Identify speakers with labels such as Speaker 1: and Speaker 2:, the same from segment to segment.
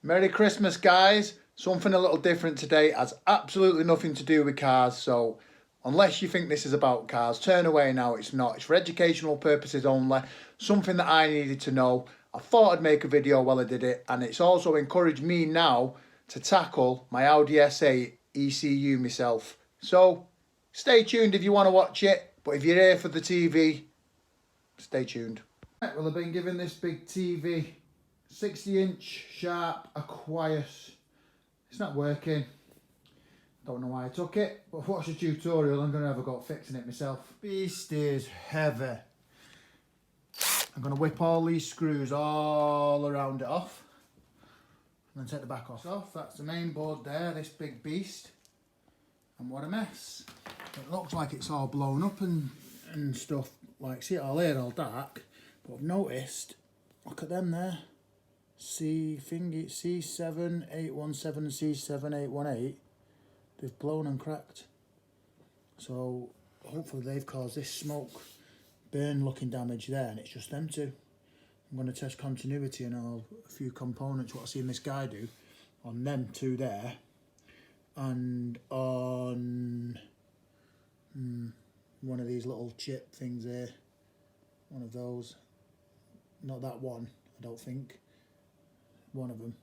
Speaker 1: Merry Christmas, guys. Something a little different today. Has absolutely nothing to do with cars, so unless you think this is about cars, turn away now. It's not. It's for educational purposes only. Something that I needed to know. I thought I'd make a video while I did it, and it's also encouraged me now to tackle my Audi S8 ECU myself. So stay tuned if you want to watch it, but if you're here for the TV, stay tuned. Right, well, I've been given this big TV, 60-inch Sharp Aquarius. It's not working. Don't know why I took it, but watch the tutorial. I'm going to have a go at fixing it myself. Beast is heavy. I'm going to whip all these screws all around it off and then take the back off. That's the main board there, this big beast. And what a mess. It looks like it's all blown up and stuff. Like, see it all here, all dark. But I've noticed, look at them there. C7817 and C7818. They've blown and cracked. So hopefully they've caused this smoke burn looking damage there, and it's just them two. I'm going to test continuity and a few components, what I've seen this guy do on them two there, and on one of these little chip things there, one of those, not that one, I don't think, one of them.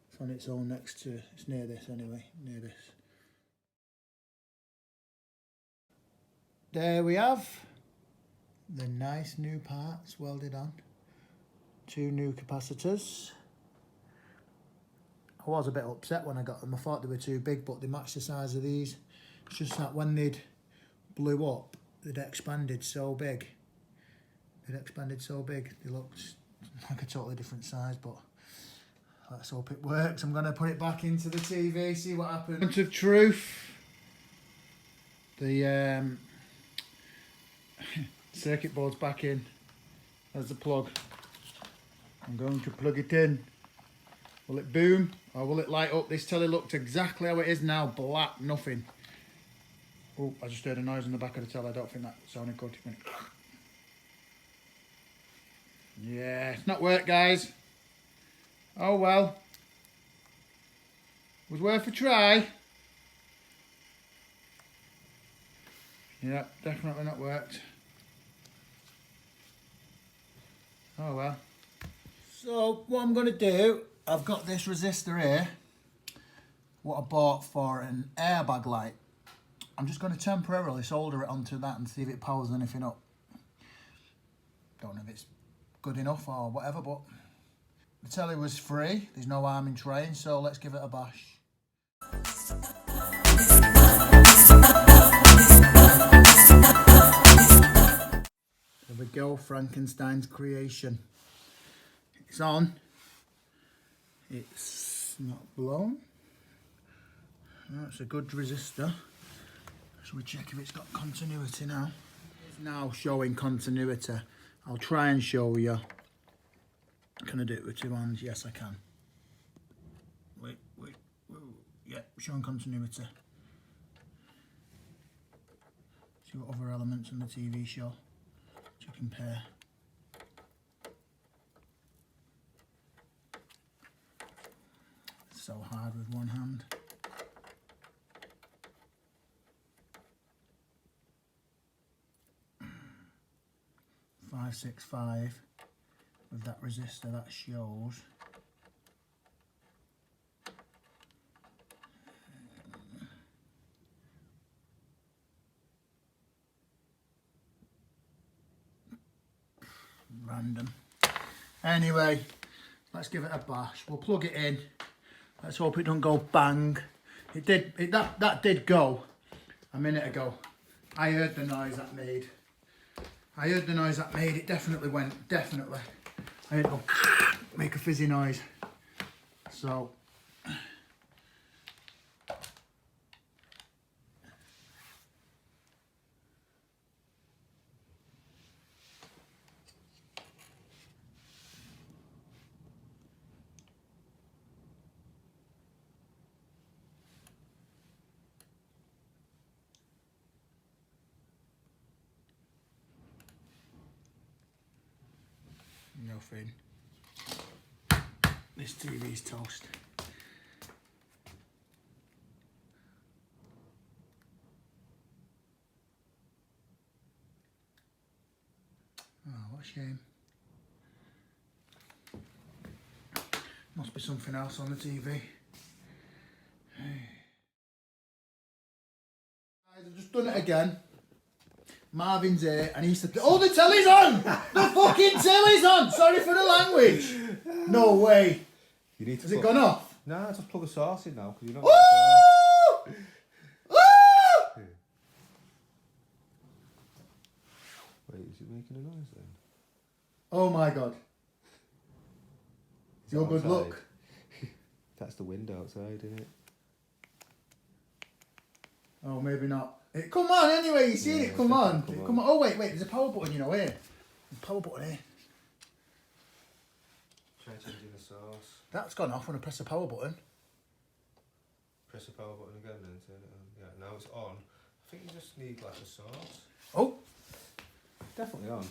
Speaker 1: It's on its own next to, it's near this anyway, near this. There we have the nice new parts welded on. Two new capacitors. I was a bit upset when I got them. I thought they were too big, but they match the size of these. It's just that when they'd blew up, they'd expanded so big. They looked like a totally different size, but let's hope it works. I'm going to put it back into the TV, see what happens. Moment of truth. The circuit board's back in. There's the plug. I'm going to plug it in. Will it boom or will it light up? This telly looked exactly how it is now, black, nothing. Oh, I just heard a noise in the back of the telly. I don't think that sounded good. Yeah, it's not worked, guys. Oh well. Was worth a try. Yeah, definitely not worked. Oh well. So what I'm going to do, I've got this resistor here, what I bought for an airbag light. I'm just going to temporarily solder it onto that and see if it powers anything up. Don't know if it's good enough or whatever, but the telly was free. There's no harm in trying, so let's give it a bash. There we go, Frankenstein's creation. It's on. It's not blown. That's a good resistor. Shall we check if it's got continuity now? It's now showing continuity. I'll try and show you. Can I do it with two hands? Yes, I can. Wait. Whoa. Yeah, showing continuity. See what other elements in the TV show to compare. It's so hard with one hand. .565 with that resistor, that shows random. Anyway, let's give it a bash. We'll plug it in. Let's hope it don't go bang. It did. That did go a minute ago. I heard the noise that made. It definitely went. Definitely. I heard it go make a fizzy noise. So. Nothing. This TV's toast. Oh, what a shame. Must be something else on the TV. Hey. Guys, I've just done it again. Marvin's here and he said, oh, the telly's on! The fucking telly's on! Sorry for the language. No way.
Speaker 2: You need to
Speaker 1: Has it gone off?
Speaker 2: Nah, just plug the source in now because you're not.
Speaker 1: Woo! Woo!
Speaker 2: Wait, is it making a noise then?
Speaker 1: Oh my god. Your good luck.
Speaker 2: That's the wind outside, isn't it?
Speaker 1: Oh, maybe not. Come on, anyway, you seen it, come on. Come on. Oh, wait, there's a power button, you know, here. There's a power button here.
Speaker 2: Try changing the source.
Speaker 1: That's gone off when I press the power button.
Speaker 2: Press the power button again and turn it on. Yeah, now it's on. I think you just need like a source.
Speaker 1: Oh.
Speaker 2: Definitely on. So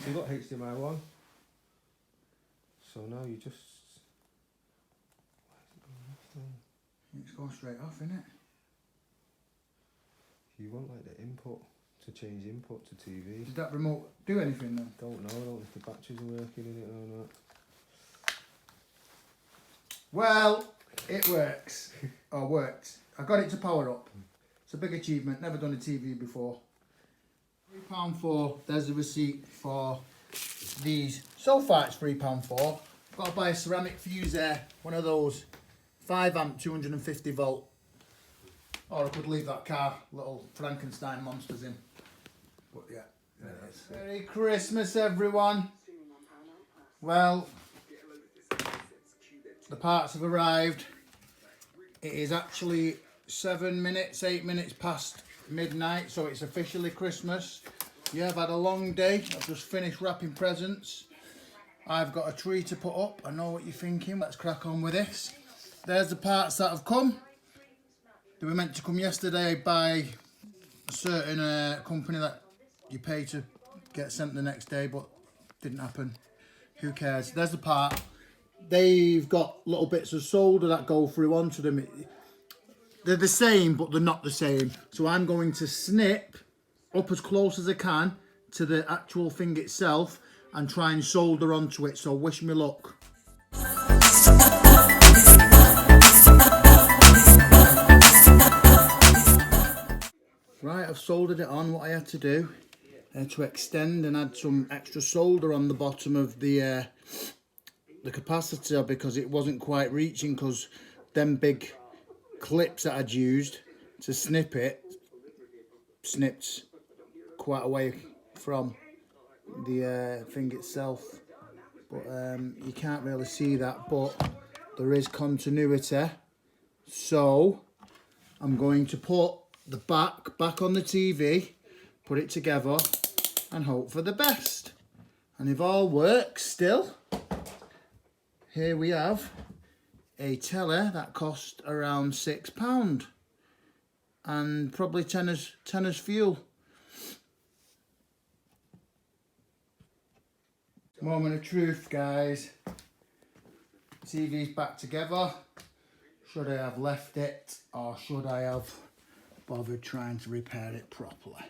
Speaker 2: you've got HDMI 1. So now you just... Why is it going off then?
Speaker 1: It's going straight off, isn't it?
Speaker 2: You want like the input to change input to TV.
Speaker 1: Did that remote do anything then?
Speaker 2: Don't know, I don't know if the batteries are working in it or not.
Speaker 1: Well, it works. Or works. I got it to power up. It's a big achievement, never done a TV before. £3.4, there's the receipt for these. So far it's £3.4. Got to buy a ceramic fuse there, one of those 5 amp 250 volt. Or I could leave that car little Frankenstein monsters in. But yeah, there it is. Merry Christmas everyone. Well, the parts have arrived. It is actually 8 minutes past midnight, so it's officially Christmas. Yeah, I've had a long day. I've just finished wrapping presents. I've got a tree to put up. I know what you're thinking. Let's crack on with this. There's the parts that have come. They were meant to come yesterday by a certain company that you pay to get sent the next day, but didn't happen. Who cares? There's the part. They've got little bits of solder that go through onto them. They're the same, but they're not the same. So I'm going to snip up as close as I can to the actual thing itself and try and solder onto it. So wish me luck. Right, I've soldered it on. What I had to do to extend and add some extra solder on the bottom of the capacitor because it wasn't quite reaching, because them big clips that I'd used to snip it snipped quite away from the thing itself. But you can't really see that, but there is continuity. So I'm going to put the back on the TV, put it together and hope for the best. And if all works still, here we have a telly that cost around £6 and probably tenner's fuel. Moment of truth, guys. TV's back together. Should I have left it, or should I have bothered trying to repair it properly?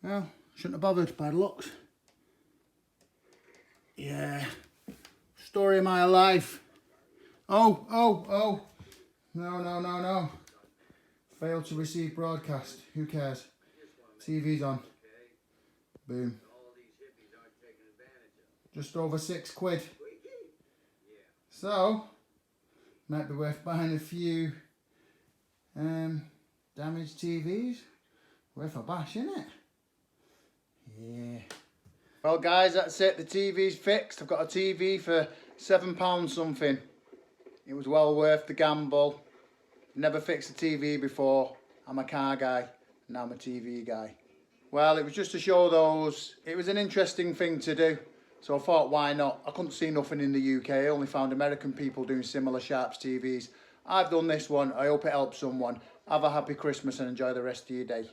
Speaker 1: Well, shouldn't have bothered by the looks. Yeah, story of my life. Oh. No. Failed to receive broadcast. Who cares? TV's on. Boom. Just over £6. So, might be worth buying a few damaged TVs. Worth a bash, innit? Yeah. Well guys, that's it. The TV's fixed. I've got a TV for £7 something. It was well worth the gamble. Never fixed a TV before. I'm a car guy. Now I'm a TV guy. Well, it was just to show those. It was an interesting thing to do. So I thought, why not? I couldn't see nothing in the UK. I only found American people doing similar Sharps TVs. I've done this one. I hope it helps someone. Have a happy Christmas and enjoy the rest of your day.